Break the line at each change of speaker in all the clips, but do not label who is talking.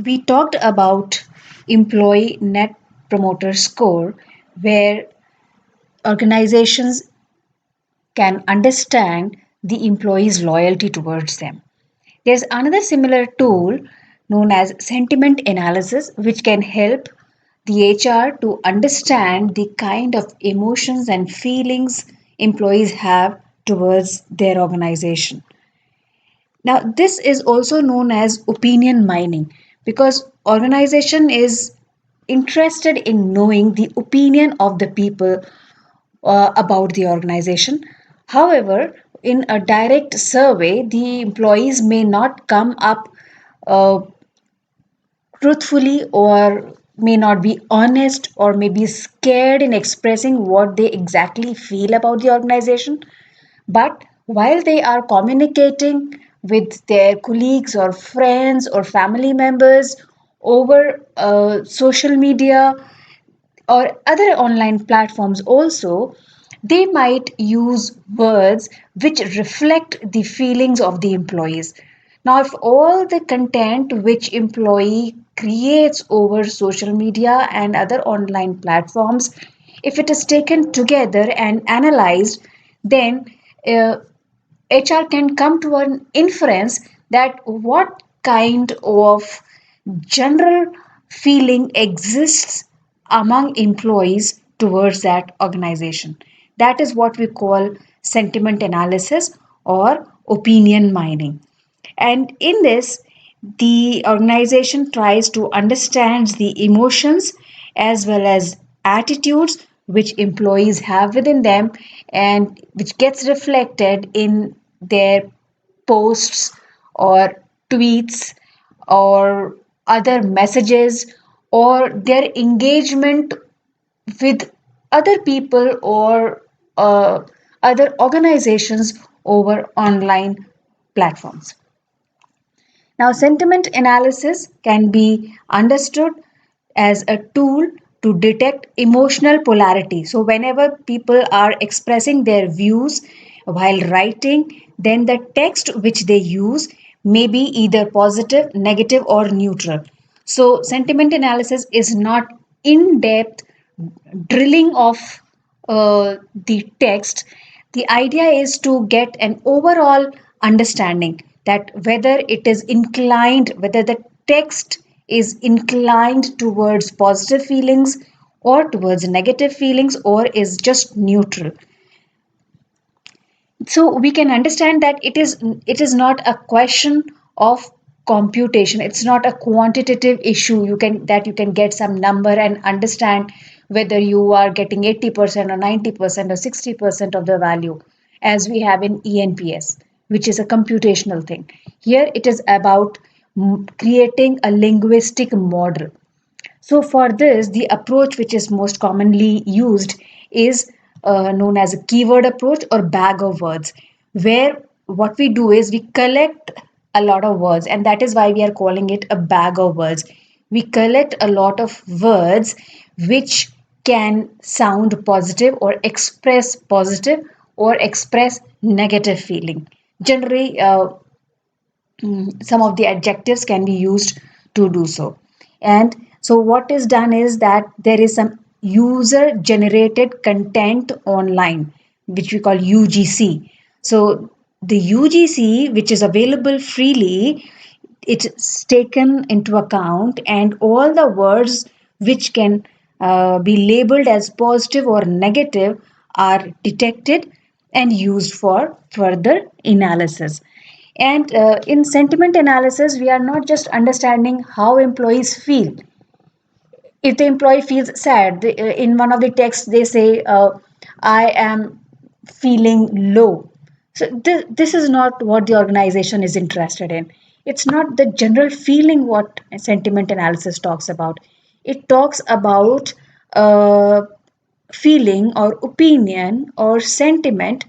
We talked about employee net promoter score, where organizations can understand the employee's loyalty towards them. There's another similar tool known as sentiment analysis, which can help the HR to understand the kind of emotions and feelings employees have towards their organization. Now, this is also known as opinion mining because organization is interested in knowing the opinion of the people about the organization. However, in a direct survey, the employees may not come up uh, truthfully or may not be honest or may be scared in expressing what they exactly feel about the organization. But while they are communicating with their colleagues or friends or family members over social media or other online platforms also, they might use words which reflect the feelings of the employees. Now, if all the content which employee creates over social media and other online platforms, if it is taken together and analyzed, then uh, HR can come to an inference that what kind of general feeling exists among employees towards that organization. That is what we call sentiment analysis or opinion mining. And in this, the organization tries to understand the emotions as well as attitudes which employees have within them and which gets reflected in their posts or tweets or other messages or their engagement with other people or other organizations over online platforms. Now, sentiment analysis can be understood as a tool to detect emotional polarity. So, whenever people are expressing their views while writing, then the text which they use may be either positive, negative, or neutral. So, sentiment analysis is not in depth drilling of the text. The idea is to get an overall understanding that whether it is inclined, whether the text is inclined towards positive feelings or towards negative feelings or is just neutral. So we can understand that it is not a question of computation. It's not a quantitative issue you can get some number and understand whether you are getting 80% or 90% or 60% of the value as we have in ENPS, which is a computational thing. Here it is about creating a linguistic model. So for this, the approach which is most commonly used is known as a keyword approach or bag of words, where what we do is we collect a lot of words, and that is why we are calling it a bag of words. We collect a lot of words which can sound positive or express negative feeling. Generally, some of the adjectives can be used to do so. And so what is done is that there is some user generated content online which we call UGC. So the UGC, which is available freely, it's taken into account, and all the words which can be labeled as positive or negative are detected and used for further analysis. And in sentiment analysis, we are not just understanding how employees feel. If the employee feels sad, in one of the texts they say, I am feeling low. So this is not what the organization is interested in. It's not the general feeling what sentiment analysis talks about. It talks about uh, feeling or opinion or sentiment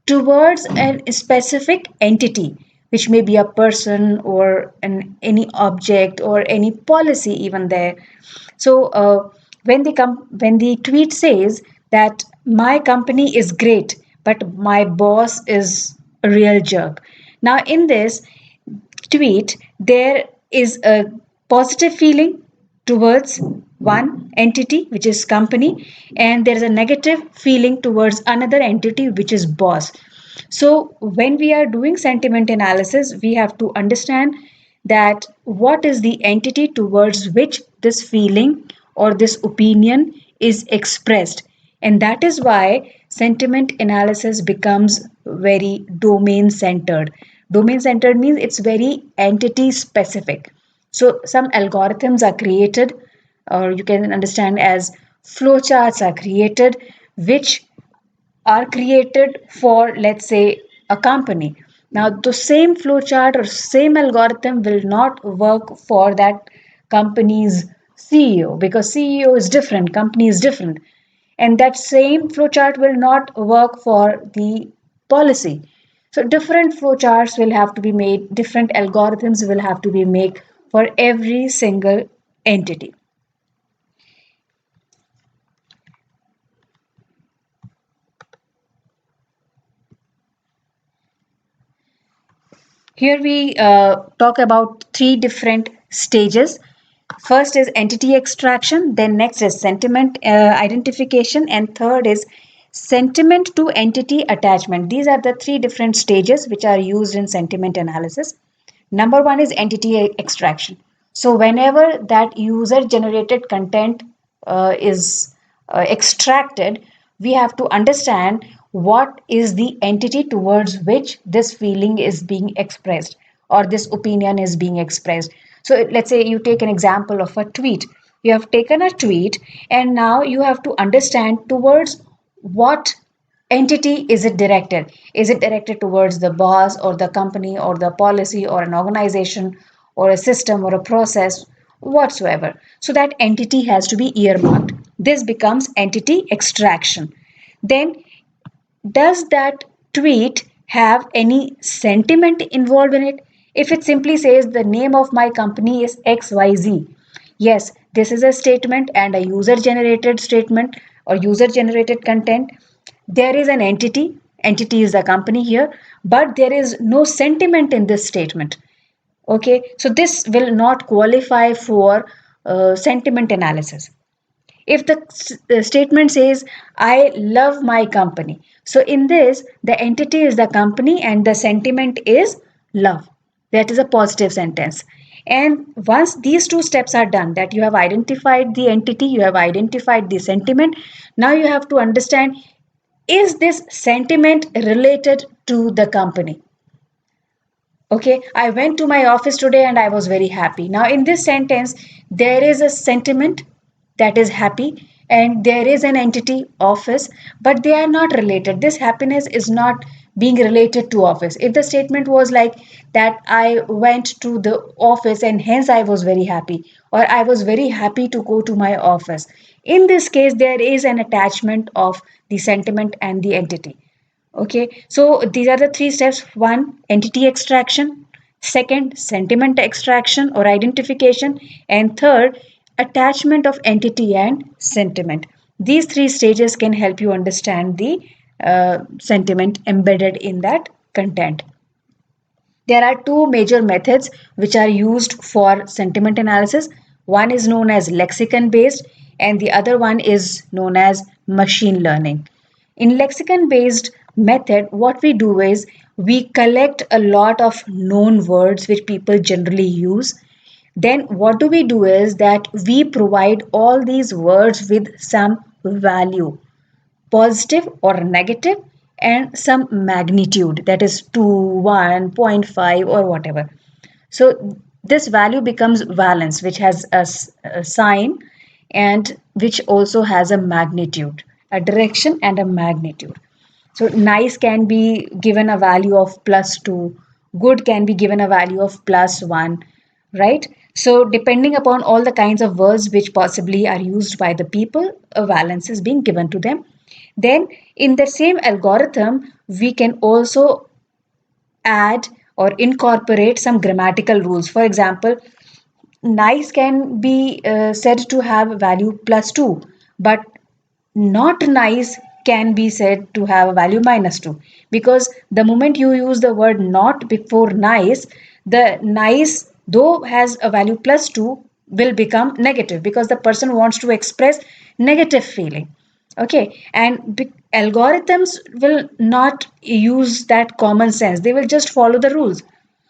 towards a specific entity, which may be a person or any object or any policy even there. So when the tweet says that my company is great but my boss is a real jerk, now in this tweet there is a positive feeling towards one entity, which is company, and there is a negative feeling towards another entity, which is boss. So when we are doing sentiment analysis, we have to understand that what is the entity towards which this feeling or this opinion is expressed. And that is why sentiment analysis becomes very domain centered. Domain centered means it's very entity specific. So some algorithms are created, or you can understand as flowcharts are created, which are created for, let's say, a company. Now, the same flowchart or same algorithm will not work for that company's CEO, because CEO is different, company is different. And that same flowchart will not work for the policy. So different flowcharts will have to be made, different algorithms will have to be made for every single entity. Here we talk about three different stages. First is entity extraction, then next is sentiment identification, and third is sentiment to entity attachment. These are the three different stages which are used in sentiment analysis. Number one is entity extraction. So whenever that user generated content is extracted, we have to understand what is the entity towards which this feeling is being expressed or this opinion is being expressed. So let's say you take an example of a tweet. You have taken a tweet and now you have to understand towards what entity is it directed. Is it directed towards the boss or the company or the policy or an organization or a system or a process whatsoever? So that entity has to be earmarked. This becomes entity extraction. Then, does that tweet have any sentiment involved in it? If it simply says the name of my company is XYZ, yes, this is a statement and a user generated statement or user generated content. There is an entity is the company here, but there is no sentiment in this statement. Okay, so this will not qualify for sentiment analysis. If the statement says I love my company, so in this the entity is the company and the sentiment is love. That is a positive sentence. And once these two steps are done, that you have identified the entity, you have identified the sentiment, now you have to understand, is this sentiment related to the company? Okay, I went to my office today and I was very happy. Now, in this sentence, there is a sentiment that is happy, and there is an entity, office, but they are not related. This happiness is not being related to office. If the statement was like that, I went to the office and hence I was very happy, or I was very happy to go to my office. In this case, there is an attachment of the sentiment and the entity. Okay, so these are the three steps. One, entity extraction. Second, sentiment extraction or identification. And third, attachment of entity and sentiment. These three stages can help you understand the sentiment embedded in that content. There are two major methods which are used for sentiment analysis. One is known as lexicon based, and the other one is known as machine learning. In lexicon based method, what we do is we collect a lot of known words which people generally use. Then what do we do is that we provide all these words with some value, positive or negative, and some magnitude, that is 2, 1.5 or whatever. So this value becomes valence, which has a sign and which also has a magnitude, a direction and a magnitude. So nice can be given a value of +2, good can be given a value of +1, right? So depending upon all the kinds of words which possibly are used by the people, a valence is being given to them. Then in the same algorithm, we can also add or incorporate some grammatical rules. For example, nice can be said to have value +2, but not nice can be said to have a value -2, because the moment you use the word not before nice, the nice though has a value plus 2, will become negative because the person wants to express negative feeling. Okay, and algorithms will not use that common sense, they will just follow the rules.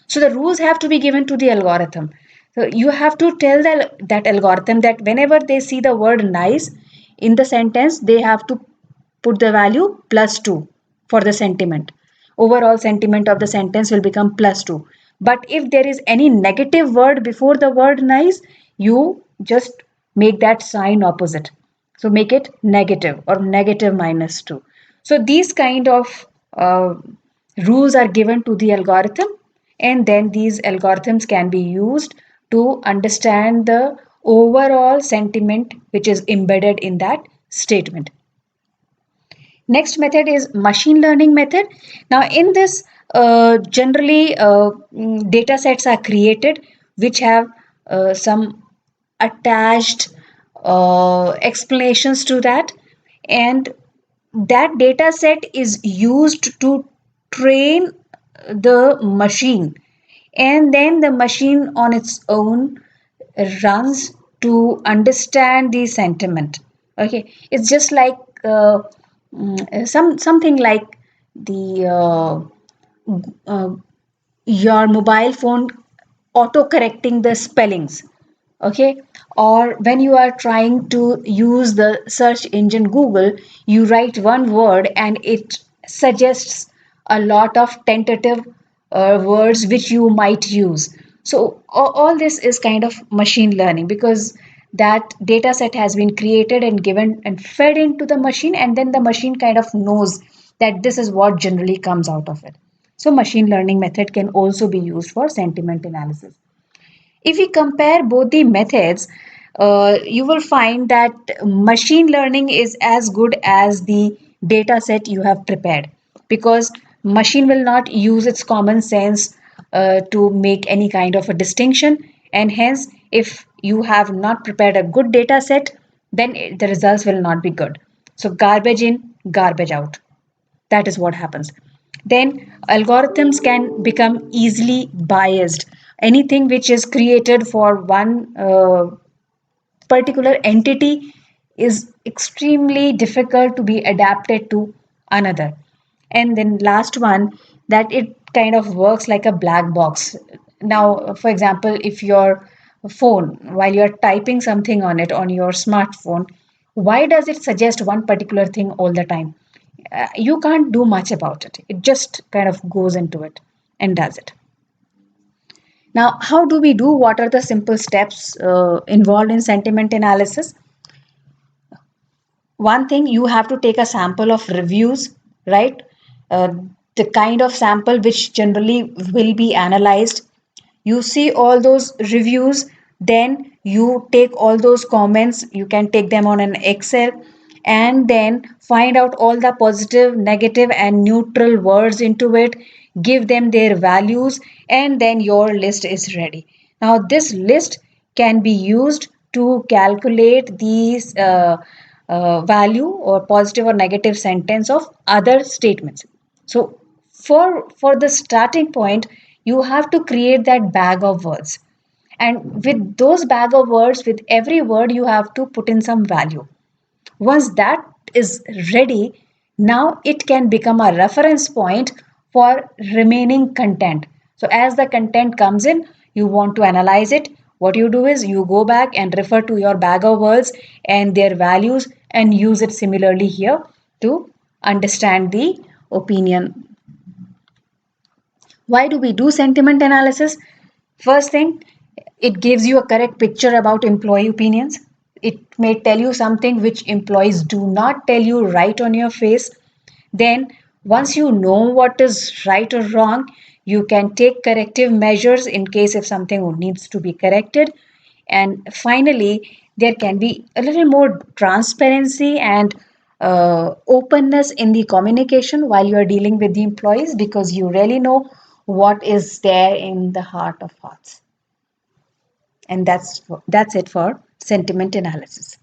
So the rules have to be given to the algorithm. So you have to tell that algorithm that whenever they see the word nice in the sentence, they have to put the value plus 2 for the sentiment. Overall sentiment of the sentence will become plus 2. But if there is any negative word before the word nice, you just make that sign opposite. So make it negative or negative minus 2. So these kind of rules are given to the algorithm, and then these algorithms can be used to understand the overall sentiment which is embedded in that statement. Next method is machine learning method. Now in this, generally data sets are created which have some attached explanations to that, and that data set is used to train the machine, and then the machine on its own runs to understand the sentiment. Okay, it's just like something like the your mobile phone auto correcting the spellings. Okay, or when you are trying to use the search engine Google, you write one word and it suggests a lot of tentative words which you might use. So all this is kind of machine learning, because that data set has been created and given and fed into the machine, and then the machine kind of knows that this is what generally comes out of it. So machine learning method can also be used for sentiment analysis. If we compare both the methods, you will find that machine learning is as good as the data set you have prepared, because machine will not use its common sense to make any kind of a distinction, and hence if you have not prepared a good data set, then the results will not be good. So garbage in, garbage out, that is what happens. Then algorithms can become easily biased. Anything which is created for one particular entity is extremely difficult to be adapted to another. And then last one, that it kind of works like a black box. Now for example, if your phone, while you're typing something on it on your smartphone, why does it suggest one particular thing all the time? You can't do much about it, it just kind of goes into it and does it. Now how do we do, what are the simple steps involved in sentiment analysis? One thing, you have to take a sample of reviews, right? uh, the kind of sample which generally will be analyzed. You see all those reviews, then you take all those comments, you can take them on an Excel, and then find out all the positive, negative and neutral words into it, give them their values, and then your list is ready. Now this list can be used to calculate these value or positive or negative sentence of other statements. So for the starting point, you have to create that bag of words, and with those bag of words, with every word you have to put in some value. Once that is ready, now it can become a reference point for remaining content. So as the content comes in, you want to analyze it. What you do is you go back and refer to your bag of words and their values and use it similarly here to understand the opinion. Why do we do sentiment analysis? First thing, it gives you a correct picture about employee opinions. It may tell you something which employees do not tell you right on your face. Then, once you know what is right or wrong, you can take corrective measures in case if something needs to be corrected. And finally, there can be a little more transparency and openness in the communication while you are dealing with the employees, because you really know what is there in the heart of hearts. And that's it for sentiment analysis.